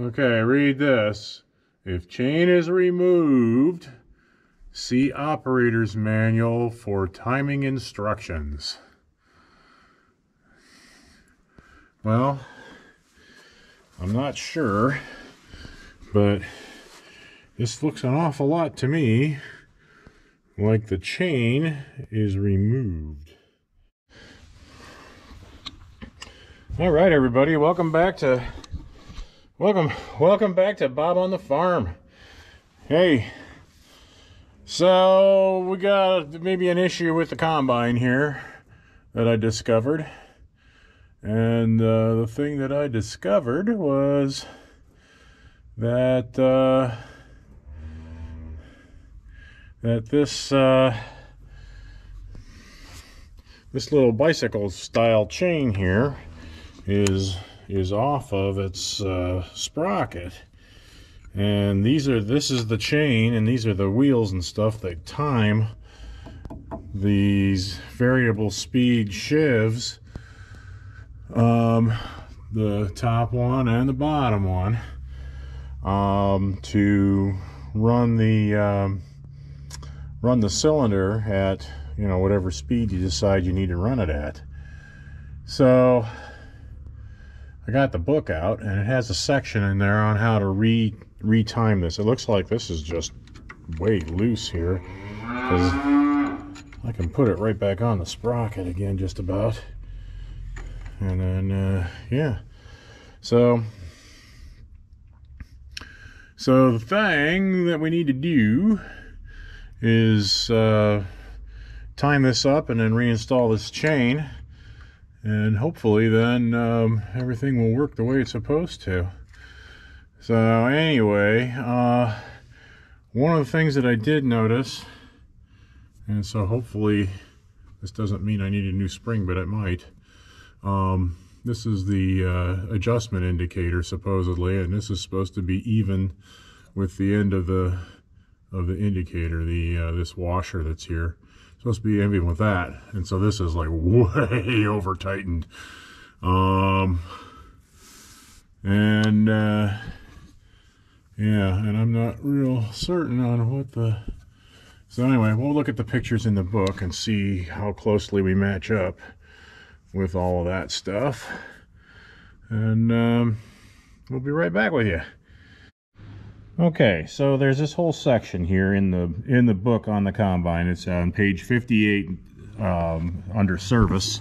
Okay, read this. If chain is removed, see operator's manual for timing instructions. Well, I'm not sure, but this looks an awful lot to me like the chain is removed. All right, everybody, welcome back to Bob on the Farm. Hey, so we got maybe an issue with the combine here that I discovered. And the thing that I discovered was that this little bicycle style chain here is off of its sprocket, and this is the chain, and these are the wheels and stuff that time these variable speed sheaves, the top one and the bottom one, to run the cylinder at, you know, whatever speed you decide you need to run it at. So I got the book out, and it has a section in there on how to retime this. It looks like this is just way loose here, because I can put it right back on the sprocket again just about. And then yeah, so the thing that we need to do is time this up and then reinstall this chain, and hopefully then everything will work the way it's supposed to. So anyway, one of the things that I did notice, and so hopefully this doesn't mean I need a new spring, but it might. This is the adjustment indicator supposedly, and this is supposed to be even with the end of the indicator, this washer that's here. It's supposed to be even with that, and so this is like way over tightened. Yeah, and I'm not real certain on what the... So anyway, we'll look at the pictures in the book and see how closely we match up with all of that stuff, and we'll be right back with you. Okay, so there's this whole section here in the book on the combine. It's on page 58 under service,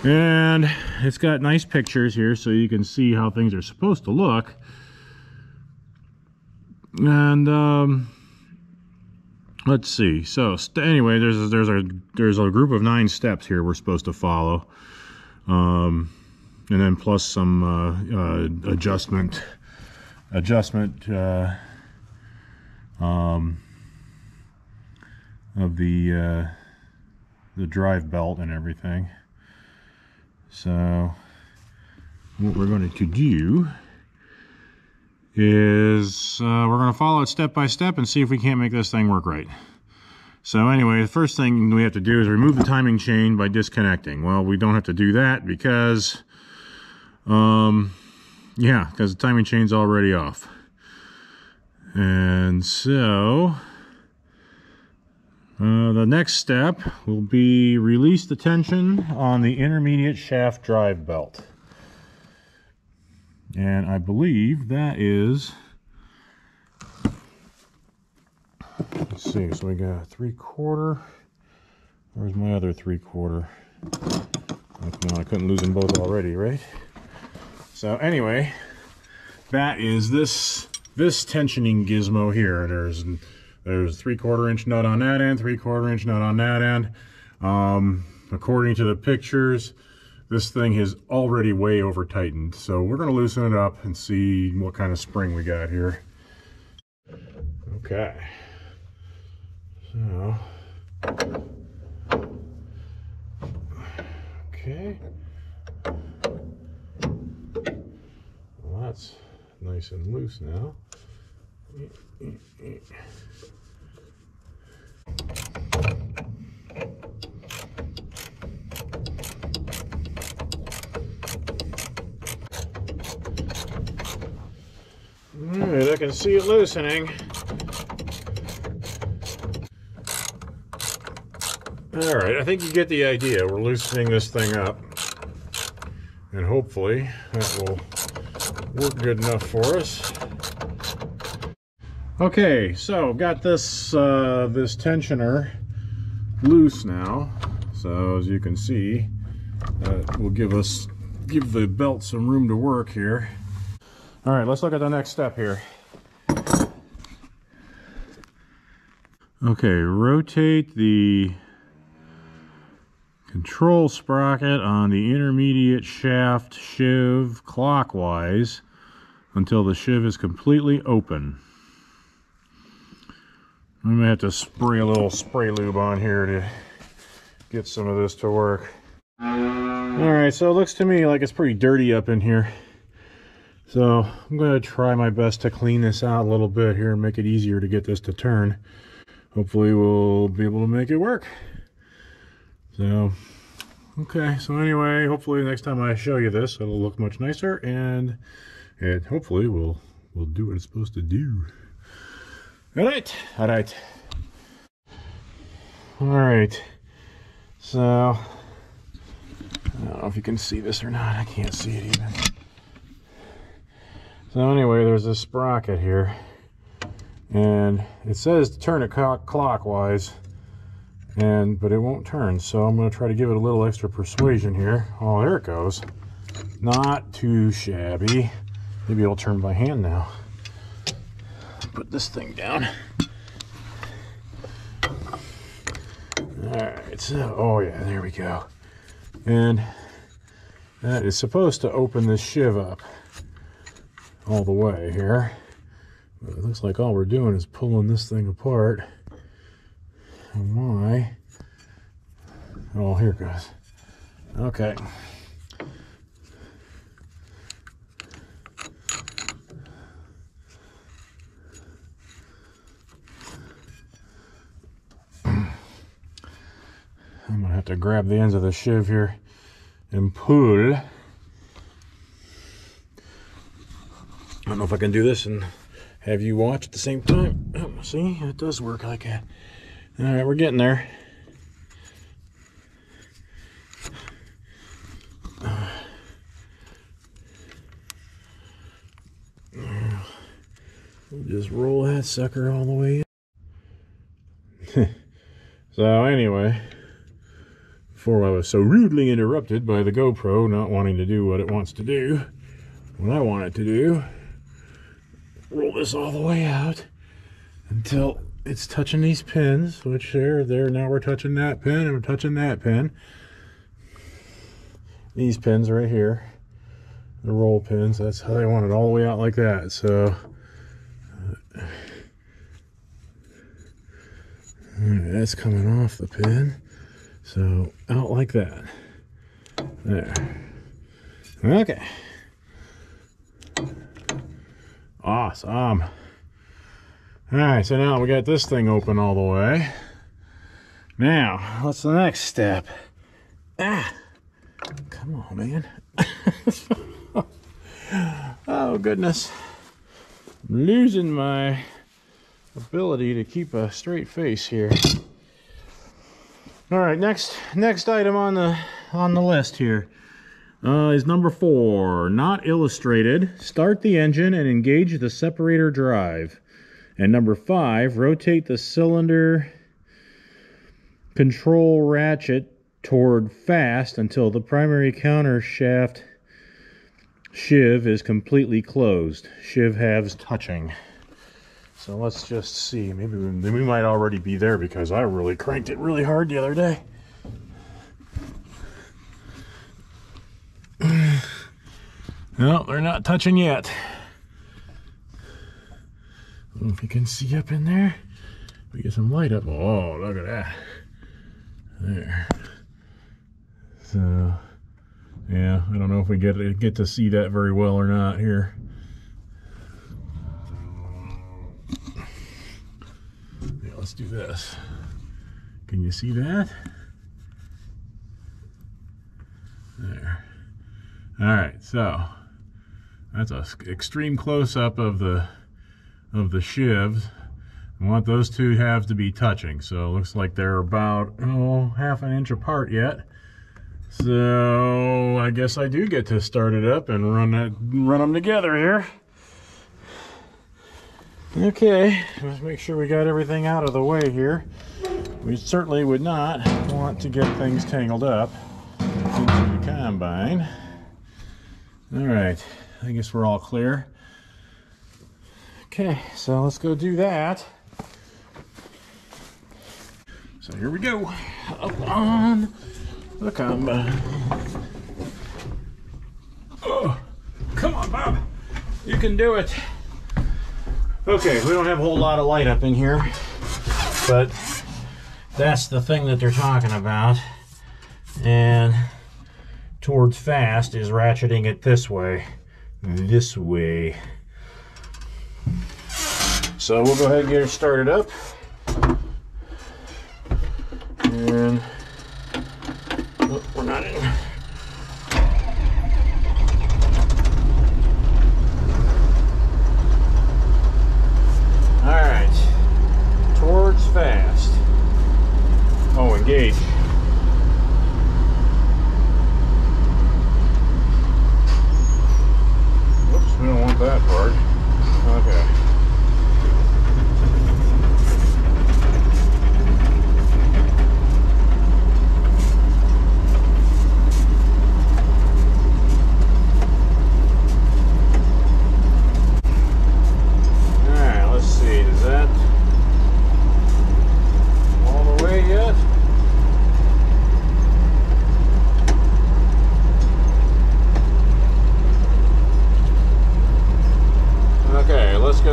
and it's got nice pictures here so you can see how things are supposed to look. And let's see. So anyway, there's a group of 9 steps here we're supposed to follow, and then plus some adjustment of the drive belt and everything. So what we're going to do is we're going to follow it step by step and see if we can't make this thing work right. So anyway, the first thing we have to do is remove the timing chain by disconnecting. Well, we don't have to do that because yeah, because the timing chain's already off. And so the next step will be release the tension on the intermediate shaft drive belt. And I believe that is, let's see, so we got 3/4. Where's my other 3/4? Come on, I couldn't lose them both already, right? So anyway, that is this tensioning gizmo here. There's a 3/4 inch nut on that end, 3/4 inch nut on that end. According to the pictures, this thing is already way over tightened, so we're going to loosen it up and see what kind of spring we got here. Okay, so okay, well, that's nice and loose now. I can see it loosening. All right, I think you get the idea. We're loosening this thing up, and hopefully that will work good enough for us. Okay, so got this this tensioner loose now. So as you can see, that will give the belt some room to work here. All right, let's look at the next step here. Okay, rotate the control sprocket on the intermediate shaft sheave clockwise until the sheave is completely open. I'm gonna have to spray a little spray lube on here to get some of this to work. All right, so it looks to me like it's pretty dirty up in here. So I'm gonna try my best to clean this out a little bit here and make it easier to get this to turn. Hopefully we'll be able to make it work. So, okay, so anyway, hopefully next time I show you this, it'll look much nicer, and hopefully we'll do what it's supposed to do. All right. So, I don't know if you can see this or not. I can't see it even. So anyway, there's this sprocket here, and it says to turn it clockwise, but it won't turn. So I'm going to try to give it a little extra persuasion here. Oh, there it goes. Not too shabby. Maybe it'll turn by hand now. Put this thing down. Alright, so, oh yeah, there we go. And that is supposed to open this sheave up all the way here. But it looks like all we're doing is pulling this thing apart. And why? Oh, here it goes. Okay. I'm gonna have to grab the ends of the sheave here and pull. I don't know if I can do this and have you watch at the same time. Oh, see, it does work like that. All right, we're getting there. We'll just roll that sucker all the way in. So anyway, before I was so rudely interrupted by the GoPro not wanting to do what it wants to do, what I want it to do, roll this all the way out until it's touching these pins, which there. Now we're touching that pin and we're touching that pin. These pins right here, the roll pins, that's how they want it, all the way out like that. So that's coming off the pin. So out like that. There. Okay. Awesome. Alright, so now we got this thing open all the way. Now, what's the next step? Ah! Come on, man. Oh, goodness. I'm losing my ability to keep a straight face here. Alright, next item on the list here is number 4. Not illustrated. Start the engine and engage the separator drive. And number 5, rotate the cylinder control ratchet toward fast until the primary counter shaft sheave is completely closed. Sheave halves touching. So let's just see. Maybe we might already be there because I really cranked it really hard the other day. No, they're not touching yet. I don't know if you can see up in there. We get some light up. Oh, look at that. There. So, yeah, I don't know if we get to see that very well or not here. Yeah, let's do this. Can you see that? There. All right, so that's an extreme close-up of the of the sheaves. I want those two halves to be touching. So it looks like they're about, oh, half an inch apart yet. So I guess I do get to start it up and run them together here. Okay, let's make sure we got everything out of the way here. We certainly would not want to get things tangled up into the combine. All right, I guess we're all clear. Okay, so let's go do that. So here we go, up on the combine. Oh, come on, Bob, you can do it. Okay, we don't have a whole lot of light up in here, but that's the thing that they're talking about. And towards fast is ratcheting it this way. So we'll go ahead and get her started up. And oh, we're not in. All right, towards fast. Oh, engage. Whoops, we don't want that part. Okay.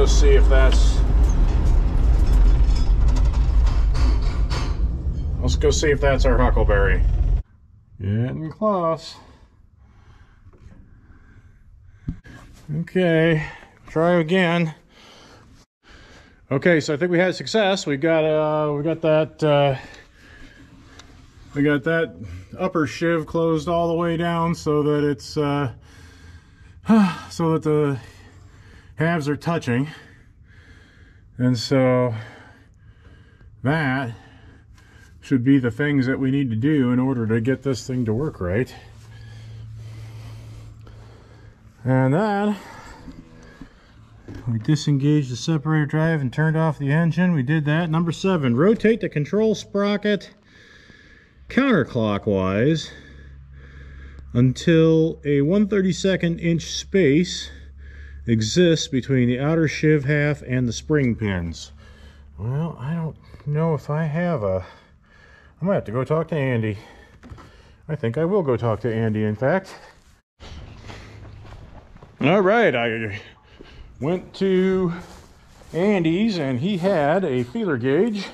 See if that's, let's go see if that's our huckleberry. Getting close. Okay, try again. Okay, so I think we had success. We got that upper sheave closed all the way down so that it's so that the halves are touching. And so that should be the things that we need to do in order to get this thing to work right. And then we disengaged the separator drive and turned off the engine. We did that. Number 7, rotate the control sprocket counterclockwise until a 1/32 inch space exists between the outer sheave half and the spring pins. Well, I don't know if I have a... I'm gonna have to go talk to Andy. I think I will go talk to Andy, in fact. All right, I went to Andy's and he had a feeler gauge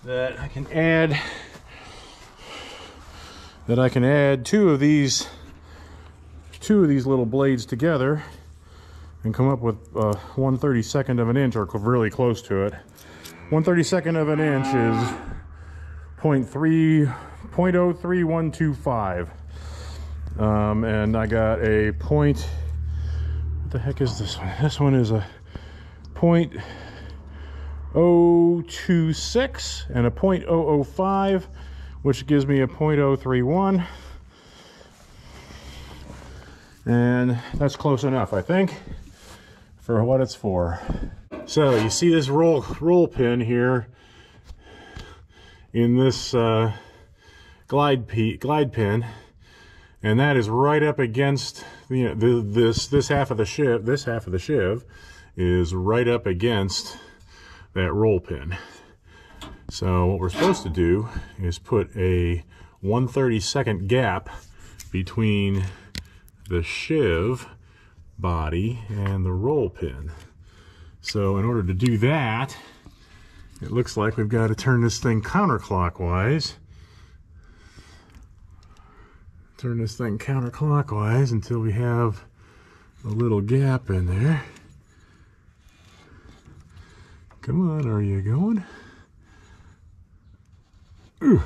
that I can add two of these little blades together and come up with 1/32 of an inch, or really close to it. 1/32 of an inch is 0.03125. And I got a what the heck is this one? This one is a 0.026 and a 0.005, which gives me a 0.031. And that's close enough, I think, for what it's for. So you see this roll pin here in this glide pin, and that is right up against, you know, this half of the sheave. This half of the sheave is right up against that roll pin. So what we're supposed to do is put a 1/32 gap between the sheave body and the roll pin. So in order to do that, it looks like we've got to turn this thing counterclockwise. Turn this thing counterclockwise until we have a little gap in there. Come on, are you going? Ooh.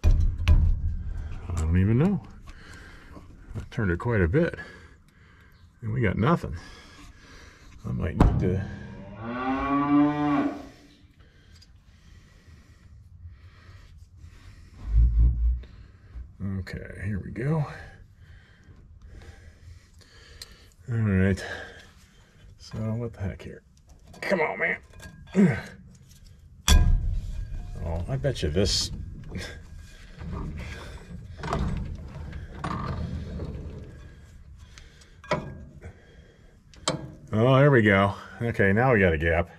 I don't even know. I turned it quite a bit and we got nothing. I might need to Okay, here we go. All right. So what the heck here? Come on, man. Oh, I bet you this. Oh, there we go. Okay, now we got a gap.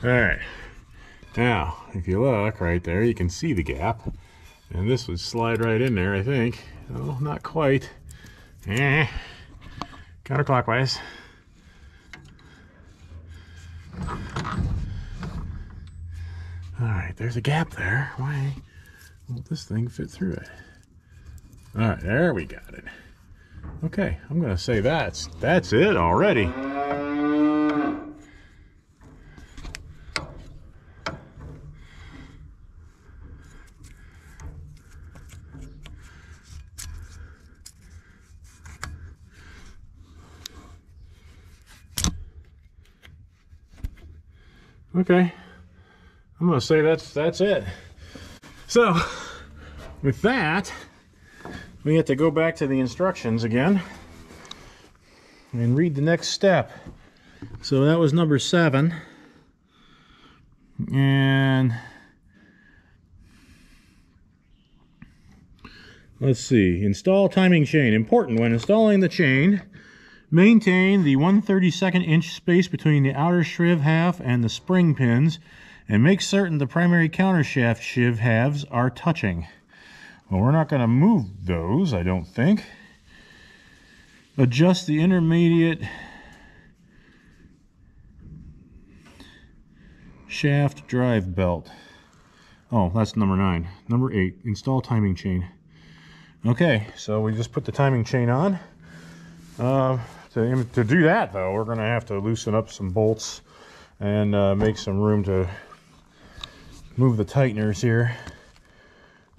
All right. Now, if you look right there, you can see the gap. And this would slide right in there, I think. Oh, not quite. Counterclockwise. All right, there's a gap there. Why won't this thing fit through it? All right, there we got it. Okay, I'm gonna say that's it already. Okay, I'm gonna say that's it. So with that, we have to go back to the instructions again and read the next step. So that was number 7. And let's see, install timing chain. Important when installing the chain, maintain the 1/32 inch space between the outer sheave half and the spring pins, and make certain the primary countershaft sheave halves are touching. Well, we're not going to move those, I don't think. Adjust the intermediate shaft drive belt. Oh, that's number 9. Number 8, install timing chain. Okay, so we just put the timing chain on. To do that, though, we're going to have to loosen up some bolts and make some room to move the tighteners here.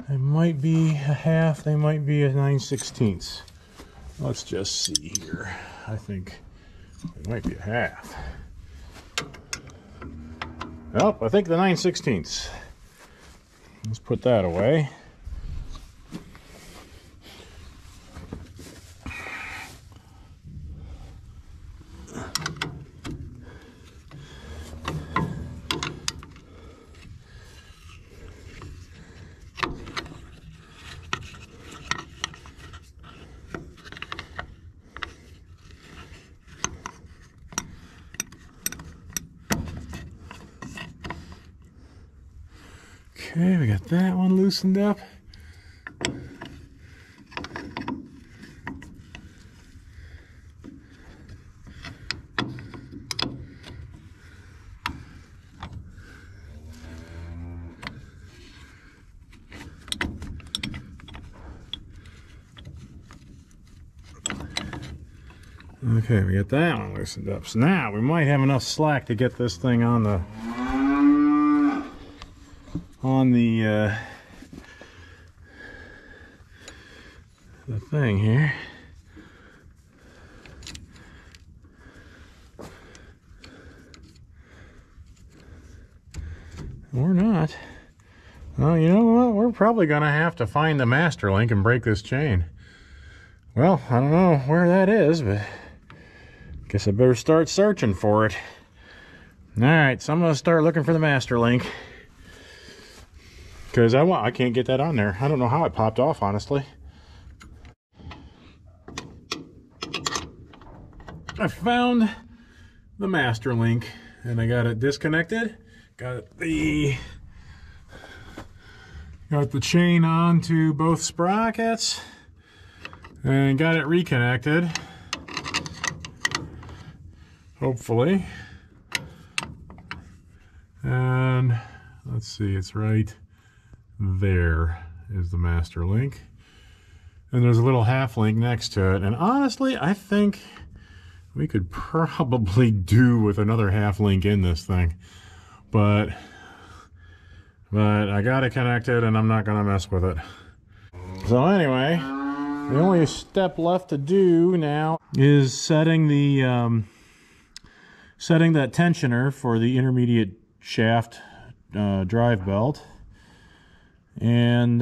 It might be a half, they might be a 9/16. Let's just see here. I think it might be a half. Oh, I think the 9/16. Let's put that away. Okay, we got that one loosened up. Okay, we got that one loosened up. So now we might have enough slack to get this thing on the thing here. Or not. Well, you know what? We're probably going to have to find the master link and break this chain. Well, I don't know where that is, but guess I better start searching for it. Alright, so I'm going to start looking for the master link. Because I can't get that on there. I don't know how it popped off, honestly. I found the master link and I got it disconnected. Got the chain onto both sprockets and got it reconnected. Hopefully. And let's see, it's right there is the master link. And there's a little half link next to it. And honestly, I think we could probably do with another half link in this thing. But I got it connected and I'm not gonna mess with it. So anyway, the only step left to do now is setting the setting that tensioner for the intermediate shaft drive belt. And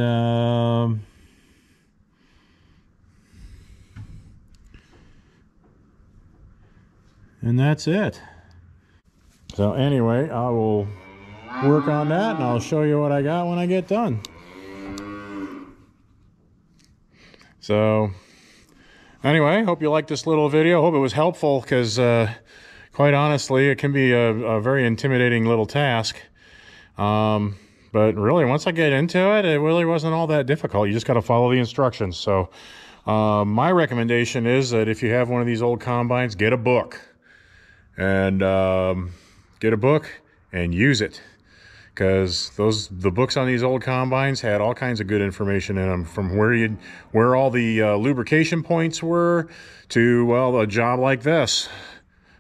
that's it. So anyway, I will work on that and I'll show you what I got when I get done. So anyway, hope you liked this little video. Hope it was helpful, because quite honestly, it can be a very intimidating little task. But really, once I get into it, it really wasn't all that difficult. You just got to follow the instructions. So my recommendation is that if you have one of these old combines, get a book. And get a book and use it. Because the books on these old combines had all kinds of good information in them, from where all the lubrication points were to, well, a job like this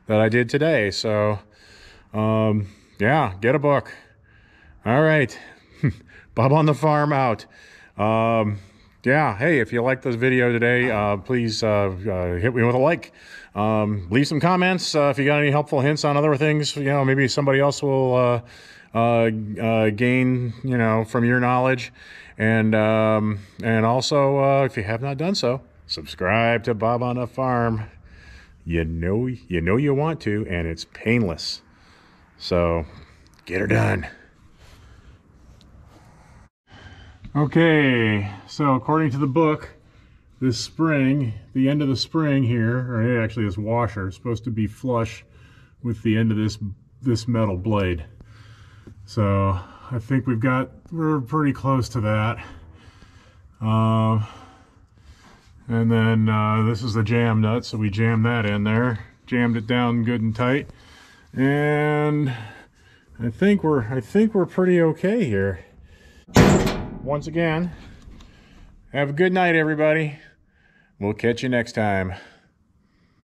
that I did today. So yeah, get a book. All right. Bob on the Farm out. Yeah, hey, if you liked this video today, please hit me with a like. Leave some comments if you got any helpful hints on other things. You know, maybe somebody else will gain, you know, from your knowledge. And also, if you have not done so, subscribe to Bob on the Farm. You know you want to, and it's painless. So get her done. Okay, so according to the book, this spring, the end of the spring here, or actually this washer, is supposed to be flush with the end of this metal blade. So I think we're pretty close to that. And then this is the jam nut, so we jammed that in there, jammed it down good and tight, and I think we're pretty okay here. Once again, have a good night, everybody. We'll catch you next time.